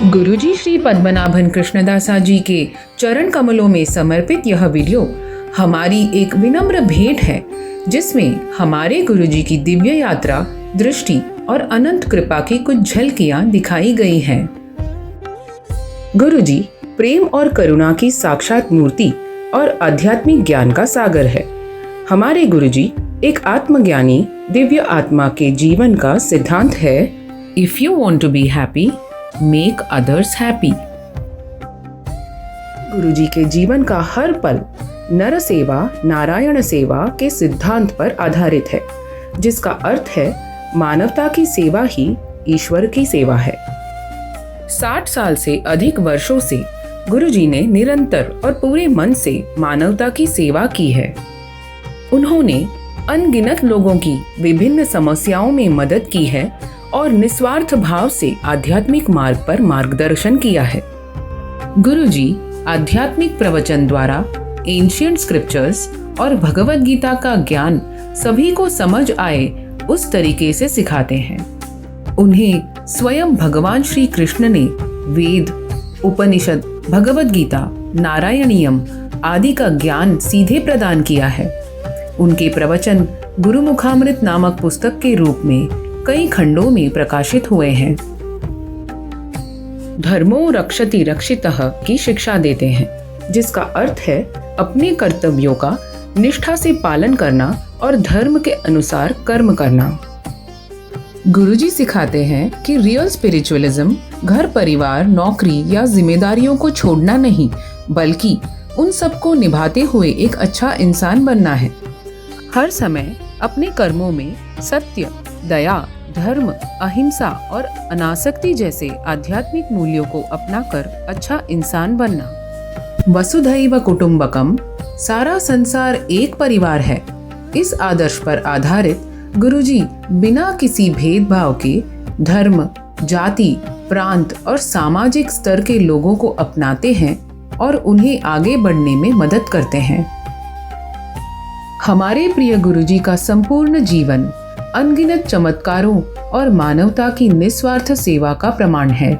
गुरुजी श्री पद्मनाभन कृष्णदासा जी के चरण कमलों में समर्पित यह वीडियो हमारी एक विनम्र भेंट है, जिसमें हमारे गुरुजी की दिव्य यात्रा, दृष्टि और अनंत कृपा की कुछ झलकियां दिखाई गई हैं। गुरुजी प्रेम और करुणा की साक्षात मूर्ति और आध्यात्मिक ज्ञान का सागर है। हमारे गुरुजी एक आत्मज्ञानी दिव्य आत्मा के जीवन का सिद्धांत है, if you want to be happy make others happy. Guruji के जीवन का हर पल नर सेवा नारायण सेवा के सिद्धांत पर आधारित है, जिसका अर्थ है मानवता की सेवा ही ईश्वर की सेवा है। 60 साल से अधिक वर्षों से गुरुजी ने निरंतर और पूरे मन से मानवता की सेवा की है। उन्होंने अनगिनत लोगों की विभिन्न समस्याओं में मदद की है और निस्वार्थ भाव से आध्यात्मिक मार्ग पर मार्गदर्शन किया है। गुरुजी आध्यात्मिक प्रवचन द्वारा एंशिएंट स्क्रिप्चर्स और भगवद गीता का ज्ञान सभी को समझ आए उस तरीके से सिखाते हैं। उन्हें स्वयं भगवान श्री कृष्ण ने वेद, उपनिषद, भगवद गीता, नारायणीयम आदि का ज्ञान सीधे प्रदान किया है। उनके प्रवचन गुरुमुखामृत नामक पुस्तक के रूप में कई खंडों में प्रकाशित हुए हैं। धर्मो रक्षति रक्षितः की शिक्षा देते हैं, जिसका अर्थ है अपने कर्तव्यों का निष्ठा से पालन करना और धर्म के अनुसार कर्म करना। गुरुजी सिखाते हैं कि रियल स्पिरिचुअलिज्म घर परिवार, नौकरी या जिम्मेदारियों को छोड़ना नहीं, बल्कि उन सबको निभाते हुए एक अच्छा इंसान बनना है। हर समय अपने कर्मों में सत्य, दया, धर्म, अहिंसा और अनासक्ति जैसे आध्यात्मिक मूल्यों को अपनाकर अच्छा इंसान बनना। वसुधैव कुटुंबकम, सारा संसार एक परिवार है। इस आदर्श पर आधारित गुरुजी बिना किसी भेदभाव के धर्म, जाति, प्रांत और सामाजिक स्तर के लोगों को अपनाते हैं और उन्हें आगे बढ़ने में मदद करते हैं। हमारे प्रिय गुरुजी का संपूर्ण जीवन अनगिनत चमत्कारों और मानवता की निस्वार्थ सेवा का प्रमाण है।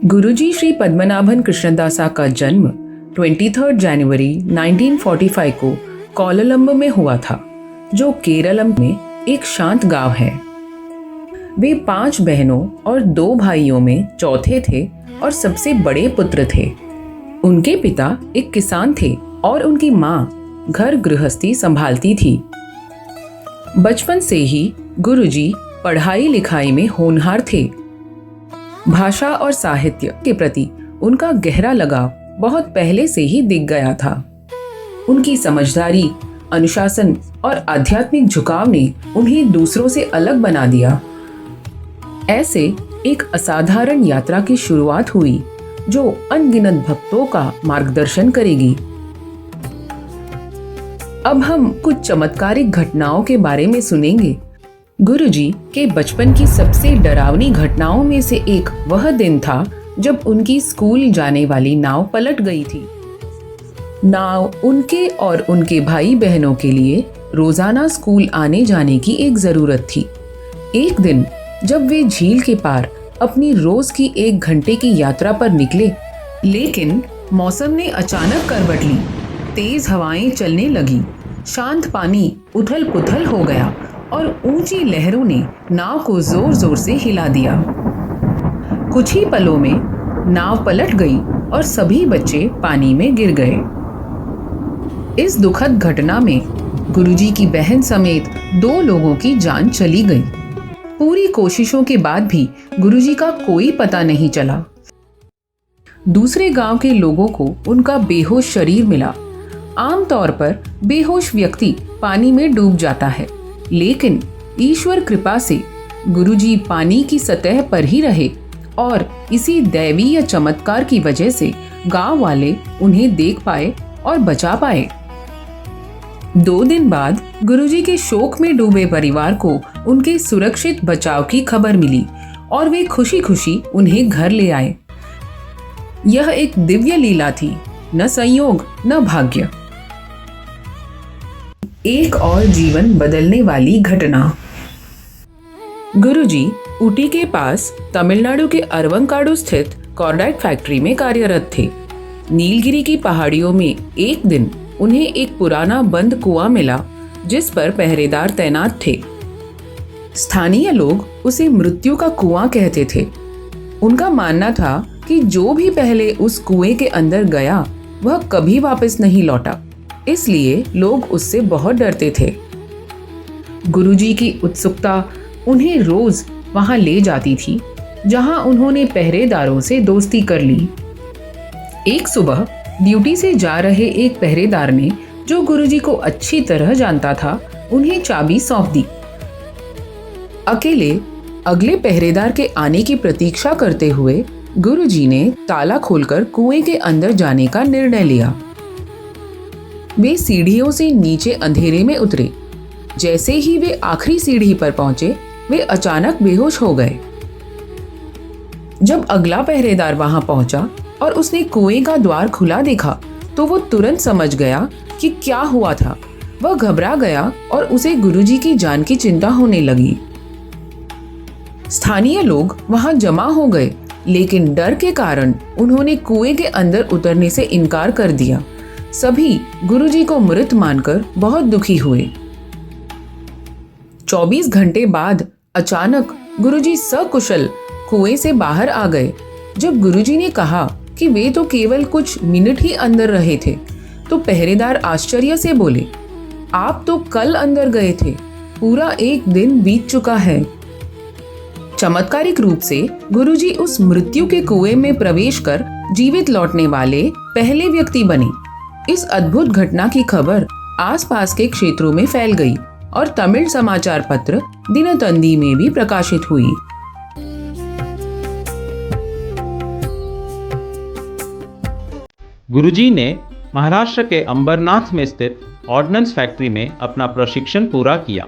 गुरुजी श्री पद्मनाभन कृष्णदासा का जन्म 23 जनवरी 1945 को कोलंबो में हुआ था, जो केरलम में एक शांत गांव है। वे 5 बहनों और 2 भाइयों में चौथे थे और सबसे बड़े पुत्र थे। उनके पिता एक किसान थे और उनकी माँ घर गृहस्थी संभालती थी। बचपन से ही गुरुजी पढ़ाई लिखाई में होनहार थे। भाषा और साहित्य के प्रति उनका गहरा लगाव बहुत पहले से ही दिख गया था। उनकी समझदारी, अनुशासन और आध्यात्मिक झुकाव ने उन्हें दूसरों से अलग बना दिया। ऐसे एक असाधारण यात्रा की शुरुआत हुई, जो अनगिनत भक्तों का मार्गदर्शन करेगी। अब हम कुछ चमत्कारिक घटनाओं के बारे में सुनेंगे। गुरुजी के बचपन की सबसे डरावनी घटनाओं में से एक वह दिन था जब उनकी स्कूल जाने वाली नाव पलट गई थी। नाव उनके और उनके भाई बहनों के लिए रोजाना स्कूल आने जाने की एक जरूरत थी। एक दिन जब वे झील के पार अपनी रोज की 1 घंटे की यात्रा पर निकले, लेकिन मौसम ने अचानक करवट ली। तेज हवाएं चलने लगी, शांत पानी उथल पुथल हो गया और ऊंची लहरों ने नाव को जोर जोर से हिला दिया। कुछ ही पलों में नाव पलट गई और सभी बच्चे पानी में गिर गए। इस दुखद घटना में गुरुजी की बहन समेत 2 लोगों की जान चली गई। पूरी कोशिशों के बाद भी गुरुजी का कोई पता नहीं चला। दूसरे गांव के लोगों को उनका बेहोश शरीर मिला। आमतौर पर बेहोश व्यक्ति पानी में डूब जाता है, लेकिन ईश्वर कृपा से गुरुजी पानी की सतह पर ही रहे और इसी दैवीय चमत्कार की वजह से गांव वाले उन्हें देख पाए और बचा पाए। 2 दिन बाद गुरुजी के शोक में डूबे परिवार को उनके सुरक्षित बचाव की खबर मिली और वे खुशी खुशी उन्हें घर ले आए। यह एक दिव्य लीला थी, न संयोग न भाग्य। एक और जीवन बदलने वाली घटना। गुरुजी ऊटी के पास तमिलनाडु के अरवंकाडु स्थित कॉर्डाइट फैक्ट्री में कार्यरत थे। नीलगिरी की पहाड़ियों में एक दिन उन्हें एक पुराना बंद कुआं मिला जिस पर पहरेदार तैनात थे। स्थानीय लोग उसे मृत्यु का कुआं कहते थे। उनका मानना था कि जो भी पहले उस कुएं के अंदर गया वह कभी वापस नहीं लौटा, इसलिए लोग उससे बहुत डरते थे। गुरुजी की उत्सुकता उन्हें रोज वहां ले जाती थी, जहां उन्होंने पहरेदारों से दोस्ती कर ली। एक सुबह ड्यूटी से जा रहे एक पहरेदार ने, जो गुरुजी को अच्छी तरह जानता था, उन्हें चाबी सौंप दी। अकेले अगले पहरेदार के आने की प्रतीक्षा करते हुए गुरुजी ने ताला खोलकर कुएं के अंदर जाने का निर्णय लिया। वे सीढ़ियों से नीचे अंधेरे में उतरे। जैसे ही वे आखिरी सीढ़ी पर पहुंचे, वे अचानक बेहोश हो गए। जब अगला पहरेदार वहां पहुंचा और उसने कुएं का द्वार खुला देखा, तो वो तुरंत समझ गया कि क्या हुआ था। वह घबरा गया और उसे गुरुजी की जान की चिंता होने लगी। स्थानीय लोग वहां जमा हो गए, लेकिन डर के कारण उन्होंने कुएं के अंदर उतरने से इनकार कर दिया। सभी गुरुजी को मृत मानकर बहुत दुखी हुए। 24 घंटे बाद अचानक गुरुजी सकुशल कुएं से बाहर आ गए। जब गुरुजी ने कहा कि वे तो केवल कुछ मिनट ही अंदर रहे थे, तो पहरेदार आश्चर्य से बोले, आप तो कल अंदर गए थे, पूरा एक दिन बीत चुका है। चमत्कारिक रूप से गुरुजी उस मृत्यु के कुएं में प्रवेश कर जीवित लौटने वाले पहले व्यक्ति बने। इस अद्भुत घटना की खबर आसपास के क्षेत्रों में फैल गई और तमिल समाचार पत्र दिनतंदी में भी प्रकाशित हुई। गुरुजी ने महाराष्ट्र के अंबरनाथ में स्थित ऑर्डिनेंस फैक्ट्री में अपना प्रशिक्षण पूरा किया।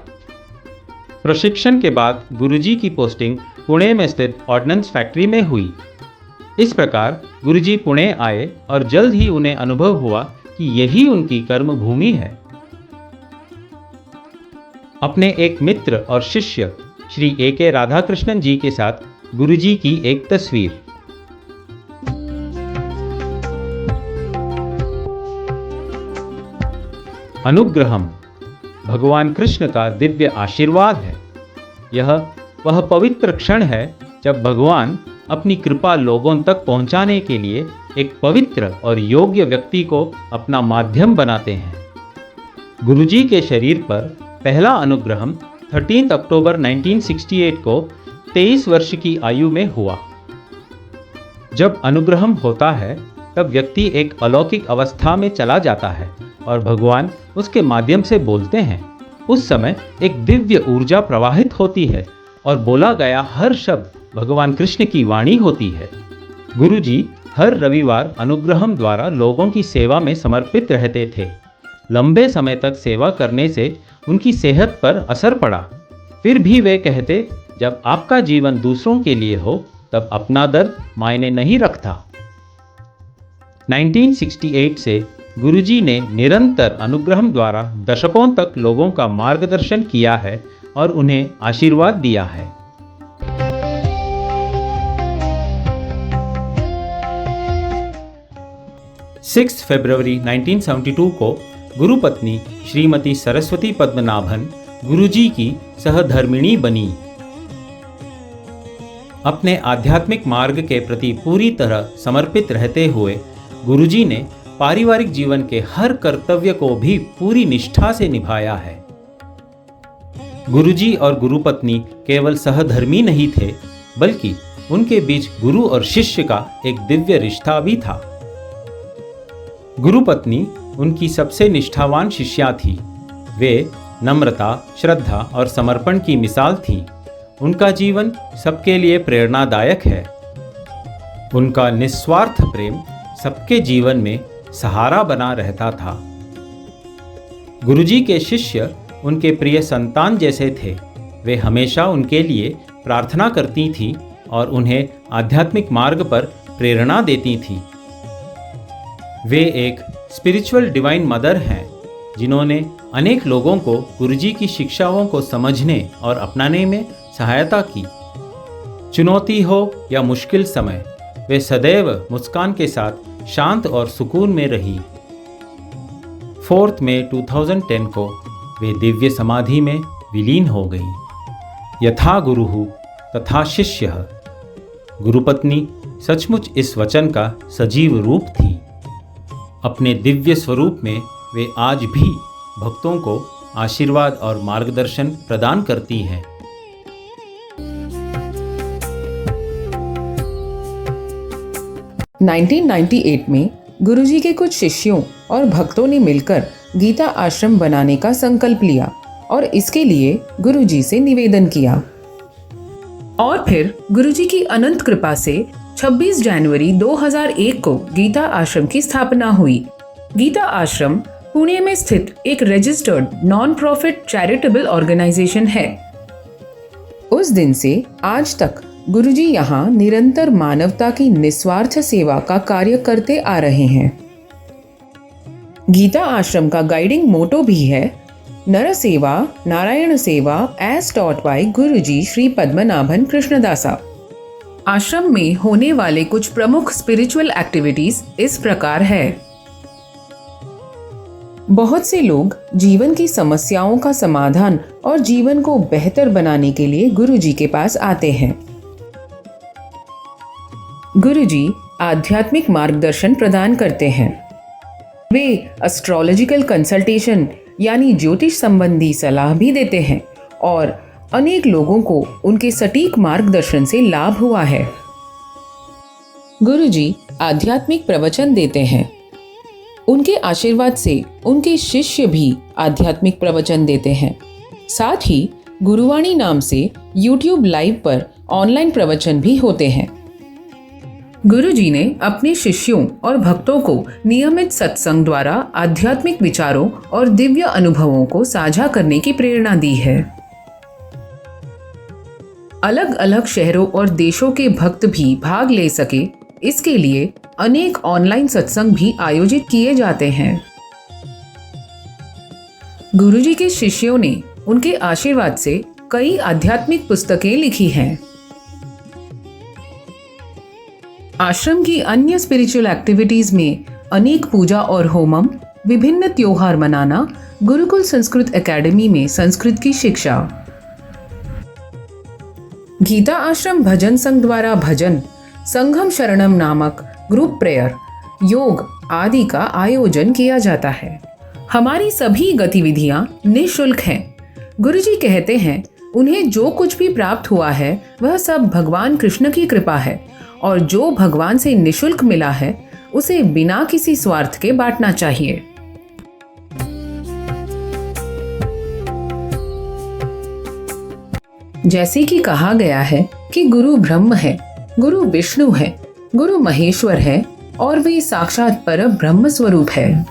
प्रशिक्षण के बाद गुरुजी की पोस्टिंग पुणे में स्थित ऑर्डिनेंस फैक्ट्री में हुई। इस प्रकार गुरुजी पुणे आए और जल्द ही उन्हें अनुभव हुआ कि यही उनकी कर्म भूमि है। अपने एक मित्र और शिष्य श्री A.K. राधाकृष्णन जी के साथ गुरुजी की एक तस्वीर। अनुग्रहम भगवान कृष्ण का दिव्य आशीर्वाद है। यह वह पवित्र क्षण है जब भगवान अपनी कृपा लोगों तक पहुंचाने के लिए एक पवित्र और योग्य व्यक्ति को अपना माध्यम बनाते हैं। गुरुजी के शरीर पर पहला अनुग्रहम 13 अक्टूबर 1968 को 23 वर्ष की आयु में हुआ। जब अनुग्रहम होता है तब व्यक्ति एक अलौकिक अवस्था में चला जाता है और भगवान उसके माध्यम से बोलते हैं। उस समय एक दिव्य ऊर्जा प्रवाहित होती है और बोला गया हर शब्द भगवान कृष्ण की वाणी होती है। गुरुजी हर रविवार अनुग्रहम द्वारा लोगों की सेवा में समर्पित रहते थे। लंबे समय तक सेवा करने से उनकी सेहत पर असर पड़ा। फिर भी वे कहते, जब आपका जीवन दूसरों के लिए हो तब अपना दर्द मायने नहीं रखता। 1968 से गुरुजी ने निरंतर अनुग्रहम द्वारा दशकों तक लोगों का मार्गदर्शन किया है और उन्हें आशीर्वाद दिया है। 6 फरवरी 1972 को गुरुपत्नी श्रीमती सरस्वती पद्मनाभन गुरुजी की सहधर्मिणी बनी। अपने आध्यात्मिक मार्ग के प्रति पूरी तरह समर्पित रहते हुए गुरुजी ने पारिवारिक जीवन के हर कर्तव्य को भी पूरी निष्ठा से निभाया है। गुरुजी और गुरुपत्नी केवल सहधर्मी नहीं थे, बल्कि उनके बीच गुरु और शिष्य का एक दिव्य रिश्ता भी था। गुरुपत्नी उनकी सबसे निष्ठावान शिष्या थी। वे नम्रता, श्रद्धा और समर्पण की मिसाल थी। उनका जीवन सबके लिए प्रेरणादायक है। उनका निस्वार्थ प्रेम सबके जीवन में सहारा बना रहता था। गुरुजी के शिष्य उनके प्रिय संतान जैसे थे। वे हमेशा उनके लिए प्रार्थना करती थी और उन्हें आध्यात्मिक मार्ग पर प्रेरणा देती थी। वे एक स्पिरिचुअल डिवाइन मदर हैं, जिन्होंने अनेक लोगों को गुरुजी की शिक्षाओं को समझने और अपनाने में सहायता की। चुनौती हो या मुश्किल समय, वे सदैव मुस्कान के साथ शांत और सुकून में रही। 4 मई 2010 को वे दिव्य समाधि में विलीन हो गई। यथा गुरुः तथा शिष्यः। गुरुपत्नी सचमुच इस वचन का सजीव रूप थी। अपने दिव्य स्वरूप में वे आज भी भक्तों को आशीर्वाद और मार्गदर्शन प्रदान करती हैं। नाइनटीन 1998 में गुरुजी के कुछ शिष्यों और भक्तों ने मिलकर गीता आश्रम बनाने का संकल्प लिया और इसके लिए गुरुजी से निवेदन किया। और फिर गुरुजी की अनंत कृपा से 26 जनवरी 2001 को गीता आश्रम की स्थापना हुई। गीता आश्रम पुणे में स्थित एक registered non profit charitable organisation है। उस दिन से आज तक गुरुजी यहाँ निरंतर मानवता की निस्वार्थ सेवा का कार्य करते आ रहे हैं। गीता आश्रम का गाइडिंग मोटो भी है, नर सेवा नारायण सेवा एज टॉट बाय गुरुजी श्री पद्मनाभन कृष्णदासा। आश्रम में होने वाले कुछ प्रमुख स्पिरिचुअल एक्टिविटीज इस प्रकार है। बहुत से लोग जीवन की समस्याओं का समाधान और जीवन को बेहतर बनाने के लिए गुरुजी के पास आते हैं। गुरुजी आध्यात्मिक मार्गदर्शन प्रदान करते हैं। वे एस्ट्रोलॉजिकल कंसल्टेशन यानी ज्योतिष संबंधी सलाह भी देते हैं और अनेक लोगों को उनके सटीक मार्गदर्शन से लाभ हुआ है। गुरुजी आध्यात्मिक प्रवचन देते हैं। उनके आशीर्वाद से उनके शिष्य भी आध्यात्मिक प्रवचन देते हैं। साथ ही गुरुवाणी नाम से YouTube लाइव पर ऑनलाइन प्रवचन भी होते हैं। गुरुजी ने अपने शिष्यों और भक्तों को नियमित सत्संग द्वारा आध्यात्मिक विचारों और दिव्य अनुभवों को साझा करने की प्रेरणा दी है। अलग अलग शहरों और देशों के भक्त भी भाग ले सके, इसके लिए अनेक ऑनलाइन सत्संग भी आयोजित किए जाते हैं। गुरुजी के शिष्यों ने उनके आशीर्वाद से कई आध्यात्मिक पुस्तकें लिखी हैं। आश्रम की अन्य स्पिरिचुअल एक्टिविटीज में अनेक पूजा और होमम, विभिन्न त्योहार मनाना, गुरुकुल संस्कृत एकेडमी में संस्कृत की शिक्षा। गीता आश्रम भजन संघ द्वारा भजन, संघम शरणम नामक ग्रुप प्रेयर, योग आदि का आयोजन किया जाता है। हमारी सभी गतिविधियां निःशुल्क हैं। गुरुजी कहते हैं उन्हें जो कुछ भी प्राप्त हुआ है वह सब भगवान कृष्ण की कृपा है और जो भगवान से निःशुल्क मिला है उसे बिना किसी स्वार्थ के बांटना चाहिए। जैसे कि कहा गया है कि गुरु ब्रह्म है, गुरु विष्णु है, गुरु महेश्वर है और वे साक्षात पर ब्रह्म स्वरूप है।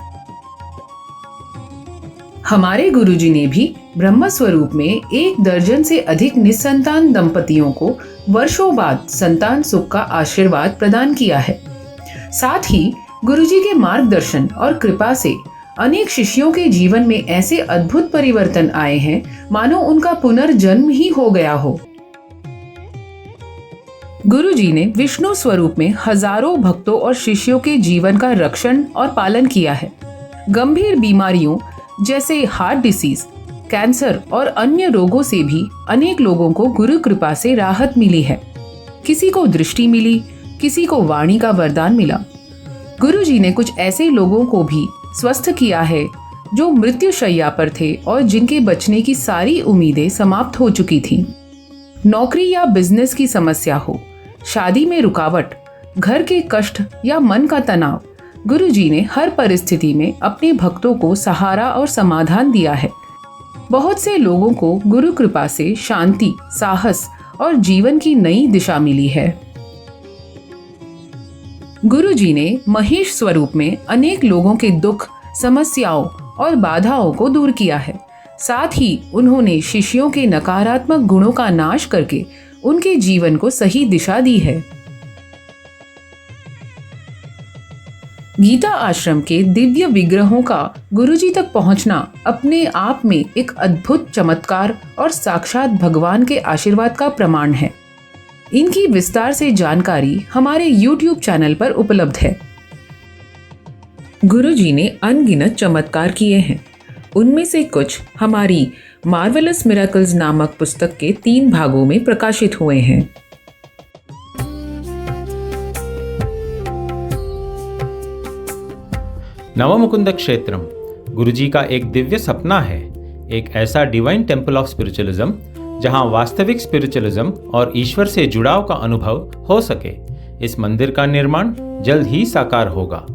हमारे गुरुजी ने भी ब्रह्म स्वरूप में 1 दर्जन से अधिक निसंतान दंपतियों को वर्षों बाद संतान सुख का आशीर्वाद प्रदान किया है। साथ ही गुरुजी के मार्गदर्शन और कृपा से अनेक शिष्यों के जीवन में ऐसे अद्भुत परिवर्तन आए हैं मानो उनका पुनर्जन्म ही हो गया हो। गुरुजी ने विष्णु स्वरूप में हजारों भक्तों और शिष्यों के जीवन का रक्षण और पालन किया है। गंभीर बीमारियों जैसे हार्ट डिसीज, कैंसर और अन्य रोगों से भी अनेक लोगों को गुरु कृपा से राहत मिली है। किसी को दृष्टि मिली, किसी को वाणी का वरदान मिला। गुरुजी ने कुछ ऐसे लोगों को भी स्वस्थ किया है जो मृत्युशैया पर थे और जिनके बचने की सारी उम्मीदें समाप्त हो चुकी थीं। नौकरी या बिजनेस की समस्या हो, शादी में रुकावट, घर के कष्ट या मन का तनाव, गुरुजी ने हर परिस्थिति में अपने भक्तों को सहारा और समाधान दिया है। बहुत से लोगों को गुरु कृपा से शांति, साहस और जीवन की नई दिशा मिली है। गुरुजी ने महेश स्वरूप में अनेक लोगों के दुख, समस्याओं और बाधाओं को दूर किया है। साथ ही उन्होंने शिष्यों के नकारात्मक गुणों का नाश करके उनके जीवन को सही दिशा दी है। गीता आश्रम के दिव्य विग्रहों का गुरुजी तक पहुंचना अपने आप में एक अद्भुत चमत्कार और साक्षात भगवान के आशीर्वाद का प्रमाण है। इनकी विस्तार से जानकारी हमारे YouTube चैनल पर उपलब्ध है। गुरुजी ने अनगिनत चमत्कार किए हैं। उनमें से कुछ हमारी मार्वेलस मिरेकल्स नामक पुस्तक के 3 भागों में प्रकाशित हुए हैं। नवमुकुंद क्षेत्रम गुरुजी का एक दिव्य सपना है, एक ऐसा डिवाइन टेम्पल ऑफ स्पिरिचुअलिज्म जहां वास्तविक स्पिरिचुअलिज्म और ईश्वर से जुड़ाव का अनुभव हो सके। इस मंदिर का निर्माण जल्द ही साकार होगा।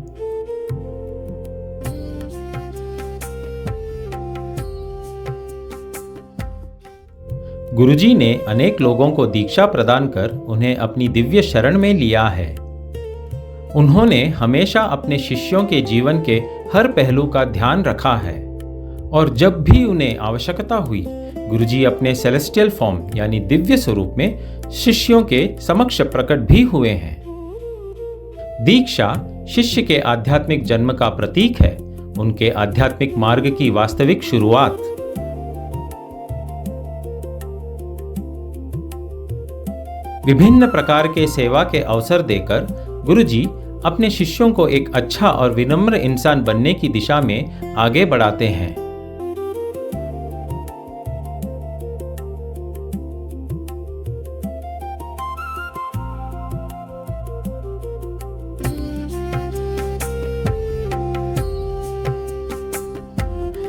गुरुजी ने अनेक लोगों को दीक्षा प्रदान कर उन्हें अपनी दिव्य शरण में लिया है। उन्होंने हमेशा अपने शिष्यों के जीवन के हर पहलू का ध्यान रखा है और जब भी उन्हें आवश्यकता हुई गुरुजी अपने सेलेस्टियल फॉर्म यानी दिव्य स्वरूप में शिष्यों के समक्ष प्रकट भी हुए हैं। दीक्षा शिष्य के आध्यात्मिक जन्म का प्रतीक है, उनके आध्यात्मिक मार्ग की वास्तविक शुरुआत। विभिन्न प्रकार के सेवा के अवसर देकर गुरुजी अपने शिष्यों को एक अच्छा और विनम्र इंसान बनने की दिशा में आगे बढ़ाते हैं।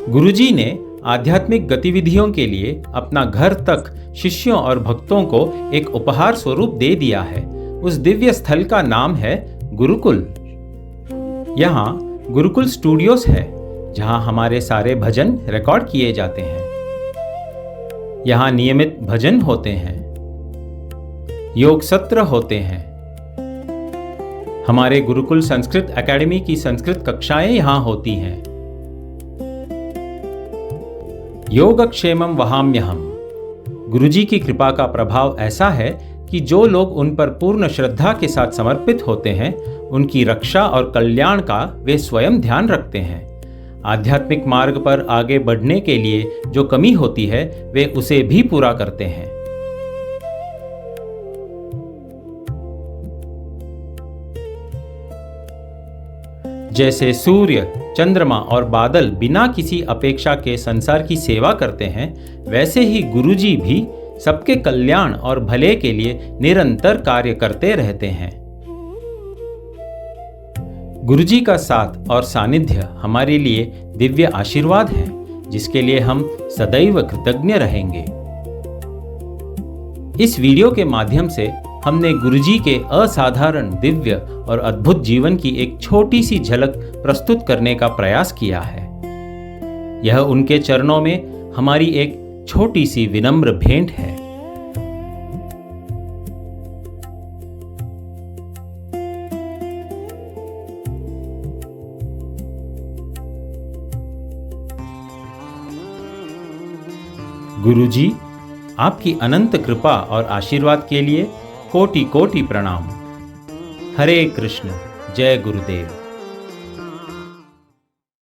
गुरुजी ने आध्यात्मिक गतिविधियों के लिए अपना घर तक शिष्यों और भक्तों को एक उपहार स्वरूप दे दिया है। उस दिव्य स्थल का नाम है गुरुकुल। यहाँ गुरुकुल स्टूडियोज है जहाँ हमारे सारे भजन रिकॉर्ड किए जाते हैं। यहाँ नियमित भजन होते हैं, योग सत्र होते हैं। हमारे गुरुकुल संस्कृत एकेडमी की संस्कृत कक्षाएं यहाँ होती हैं। योगक्षेमम वहाम्यहम्। गुरुजी की कृपा का प्रभाव ऐसा है कि जो लोग उन पर पूर्ण श्रद्धा के साथ समर्पित होते हैं उनकी रक्षा और कल्याण का वे स्वयं ध्यान रखते हैं। आध्यात्मिक मार्ग पर आगे बढ़ने के लिए जो कमी होती है वे उसे भी पूरा करते हैं। जैसे सूर्य, चंद्रमा और बादल बिना किसी अपेक्षा के संसार की सेवा करते हैं, वैसे ही गुरुजी भी सबके कल्याण और भले के लिए निरंतर कार्य करते रहते हैं। गुरुजी का साथ और सानिध्य हमारे लिए दिव्य आशीर्वाद है, जिसके लिए हम सदैव कृतज्ञ रहेंगे। इस वीडियो के माध्यम से हमने गुरुजी के असाधारण, दिव्य और अद्भुत जीवन की एक छोटी सी झलक प्रस्तुत करने का प्रयास किया है। यह उनके चरणों में हमारी एक छोटी सी विनम्र भेंट है। गुरुजी, आपकी अनंत कृपा और आशीर्वाद के लिए कोटि कोटि प्रणाम। हरे कृष्ण। जय गुरुदेव।